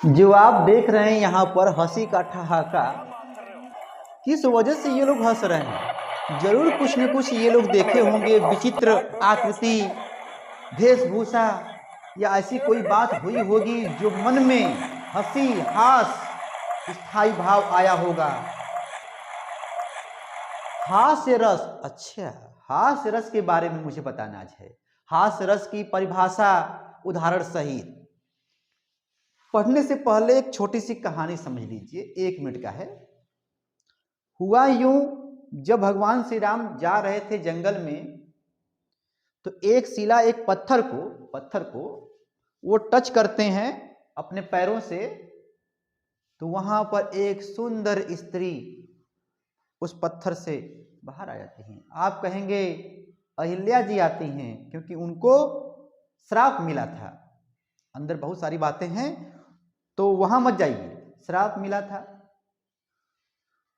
जो आप देख रहे हैं यहाँ पर हंसी का ठहाका, किस वजह से ये लोग हंस रहे हैं? जरूर कुछ न कुछ ये लोग देखे होंगे, विचित्र आकृति, वेशभूषा या ऐसी कोई बात हुई होगी जो मन में हंसी हास्य स्थायी भाव आया होगा। हास्य रस, अच्छा, हास्य रस के बारे में मुझे बताना है। हास्य रस की परिभाषा उदाहरण सहित। पढ़ने से पहले एक छोटी सी कहानी समझ लीजिए, 1 मिनट का है। हुआ यूं, जब भगवान श्री राम जा रहे थे जंगल में, तो एक शिला एक पत्थर को वो टच करते हैं अपने पैरों से, तो वहां पर एक सुंदर स्त्री उस पत्थर से बाहर आ जाती हैं। आप कहेंगे अहिल्या जी आती हैं, क्योंकि उनको श्राप मिला था। अंदर बहुत सारी बातें हैं, तो वहां मत जाइए, श्राप मिला था।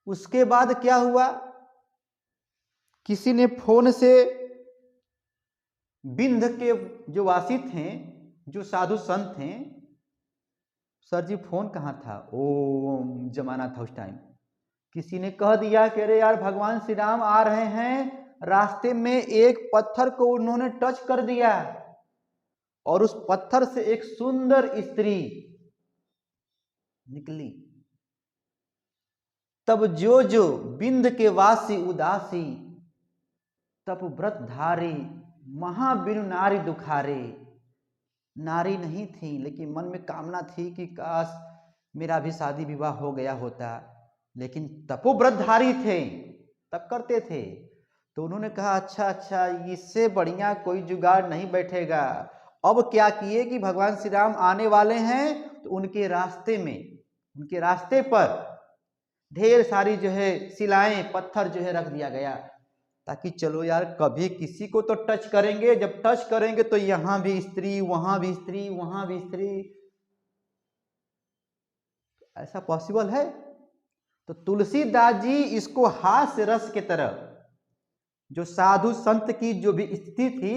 उसके बाद क्या हुआ, किसी ने फोन से विंध्य के जो वासी थे, जो साधु संत थे, सर जी फोन कहाँ था, ओ जमाना था उस टाइम, किसी ने कह दिया कि अरे यार भगवान श्री राम आ रहे हैं, रास्ते में एक पत्थर को उन्होंने टच कर दिया और उस पत्थर से एक सुंदर स्त्री निकली। तब जो जो बिंद के वासी उदासी, तब व्रत धारी महाबिनु नारी दुखारे। नारी नहीं थी, लेकिन मन में कामना थी कि काश मेरा भी शादी विवाह हो गया होता, लेकिन तपोव्रतधारी थे, तब करते थे। तो उन्होंने कहा अच्छा, इससे बढ़िया कोई जुगाड़ नहीं बैठेगा। अब क्या किए कि भगवान श्री राम आने वाले हैं, तो उनके रास्ते पर ढेर सारी जो है शिलाएं, पत्थर जो है रख दिया गया, ताकि चलो यार कभी किसी को तो टच करेंगे, जब टच करेंगे तो यहां भी स्त्री, वहां भी स्त्री, वहां भी स्त्री। ऐसा पॉसिबल है? तो तुलसीदास जी इसको हास्य रस के तरह, जो साधु संत की जो भी स्थिति थी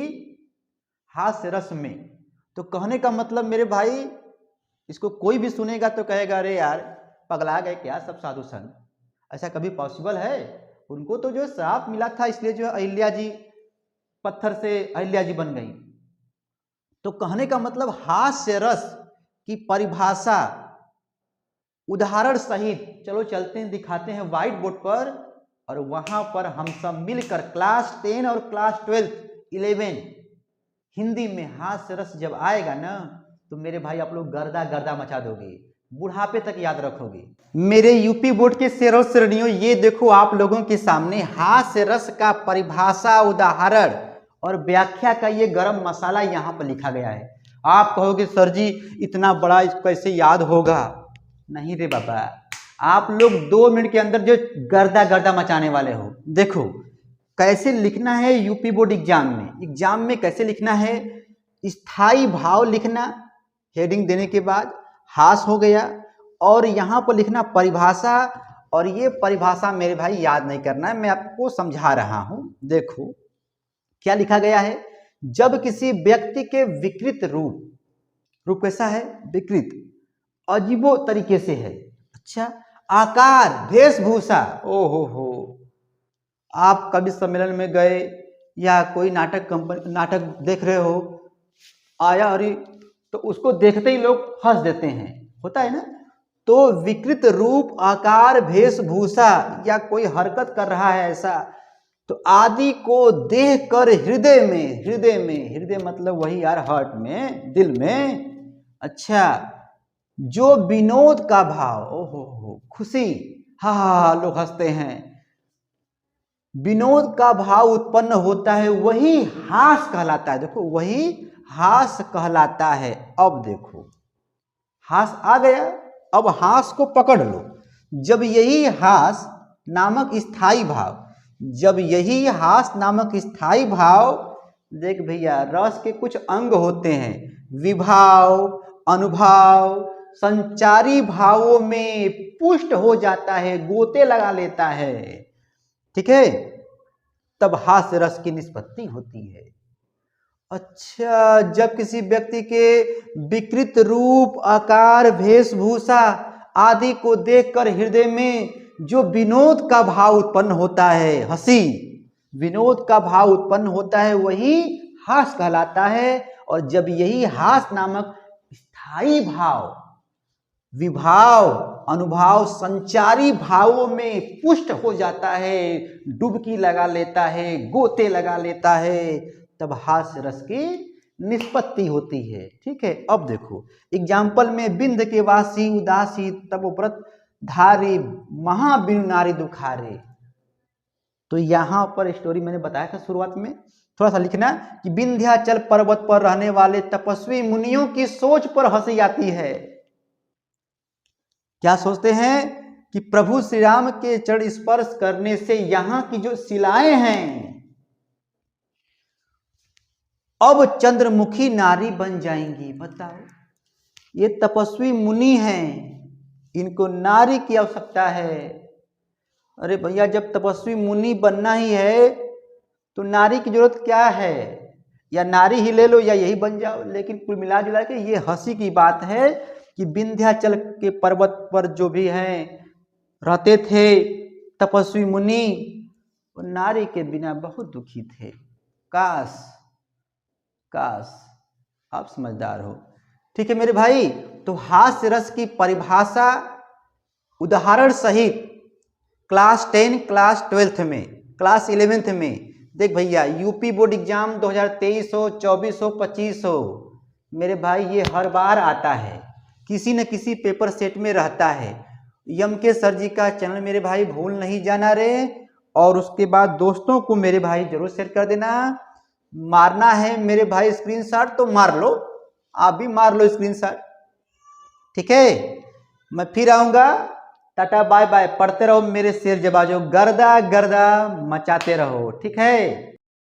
हास्य रस में, तो कहने का मतलब मेरे भाई, इसको कोई भी सुनेगा तो कहेगा अरे यार पगला गए क्या सब साधु संत। ऐसा कभी पॉसिबल है? उनको तो जो श्राप मिला था, इसलिए जो अहिल्या जी पत्थर से अहिल्या जी बन गई। तो कहने का मतलब हास्य रस की परिभाषा उदाहरण सहित, चलो चलते हैं दिखाते हैं व्हाइट बोर्ड पर, और वहां पर हम सब मिलकर क्लास 10 और क्लास 12 11 हिंदी में हास्य रस जब आएगा ना, तो मेरे भाई आप लोग गर्दा गर्दा मचा दोगे, बुढ़ापे तक याद रखोगे। मेरे यूपी बोर्ड के शेरों श्रेणियों, ये देखो आप लोगों के सामने हास्य रस का परिभाषा, उदाहरण और व्याख्या का ये गरम मसाला यहाँ पर लिखा गया है। आप कहोगे सर जी इतना बड़ा इसको कैसे याद होगा? नहीं रे बाबा, आप लोग 2 मिनट के अंदर जो गर्दा गर्दा मचाने वाले हो। देखो कैसे लिखना है यूपी बोर्ड एग्जाम में कैसे लिखना है। स्थायी भाव लिखना, हेडिंग देने के बाद हास हो गया, और यहां पर लिखना परिभाषा। और ये परिभाषा मेरे भाई याद नहीं करना है, मैं आपको समझा रहा हूं। देखो क्या लिखा गया है, जब किसी व्यक्ति के विकृत रूप कैसा है, विकृत, अजीबो तरीके से है, अच्छा, आकार, वेशभूषा, हो, आप कभी सम्मेलन में गए या कोई नाटक देख रहे हो, आया अरे, तो उसको देखते ही लोग हंस देते हैं, होता है ना। तो विकृत रूप, आकार, वेशभूषा या कोई हरकत कर रहा है ऐसा, तो आदि को देख कर हृदय मतलब वही यार हार्ट में, दिल में, अच्छा, जो विनोद का भाव, ओहो खुशी, हा लोग हंसते हैं, विनोद का भाव उत्पन्न होता है, वही हास कहलाता है। देखो वही हास कहलाता है। अब देखो हास आ गया, अब हास को पकड़ लो। जब यही हास नामक स्थायी भाव, देख भैया रस के कुछ अंग होते हैं, विभाव, अनुभाव, संचारी भावों में पुष्ट हो जाता है, गोते लगा लेता है, ठीक है, तब हास्य रस की निष्पत्ति होती है। अच्छा, जब किसी व्यक्ति के विकृत रूप, आकार, वेशभूषा आदि को देखकर हृदय में जो विनोद का भाव उत्पन्न होता है, हंसी, विनोद का भाव उत्पन्न होता है, वही हास कहलाता है। और जब यही हास नामक स्थायी भाव, विभाव, अनुभाव, संचारी भावों में पुष्ट हो जाता है, डुबकी लगा लेता है, गोते लगा लेता है, तब हास्य रस की निष्पत्ति होती है। ठीक है, अब देखो एग्जाम्पल में, बिंद के वासी उदासी तब व्रत धारी महाबिनु नारी दुखारे। तो यहां पर स्टोरी मैंने बताया था शुरुआत में, थोड़ा सा लिखना कि विंध्याचल पर्वत पर रहने वाले तपस्वी मुनियों की सोच पर हंसी आती है। क्या सोचते हैं कि प्रभु श्री राम के चरण स्पर्श करने से यहां की जो शिलाएं हैं अब चंद्रमुखी नारी बन जाएंगी। बताओ, ये तपस्वी मुनि हैं, इनको नारी की आवश्यकता है। अरे भैया, जब तपस्वी मुनि बनना ही है तो नारी की जरूरत क्या है? या नारी ही ले लो या यही बन जाओ। लेकिन कुल मिला जुला के ये हंसी की बात है कि विंध्याचल के पर्वत पर जो भी हैं रहते थे तपस्वी मुनि, वो नारी के बिना बहुत दुखी थे। काश काश आप समझदार हो। ठीक है मेरे भाई, तो हास्य रस की परिभाषा उदाहरण सहित क्लास 10, क्लास 12 में, क्लास 11 में देख भैया, यूपी बोर्ड एग्जाम 2023 हो, 24 हो, 25 हो, मेरे भाई ये हर बार आता है, किसी न किसी पेपर सेट में रहता है। यम के सर जी का चैनल मेरे भाई भूल नहीं जाना रे। और उसके बाद दोस्तों को मेरे भाई जरूर शेयर कर देना। मारना है मेरे भाई स्क्रीनशॉट तो मार लो, आप भी मार लो स्क्रीनशॉट। ठीक है, मैं फिर आऊंगा। Tata bye bye. पढ़ते रहो मेरे शेर जबाजो, गर्दा गर्दा मचाते रहो। ठीक है।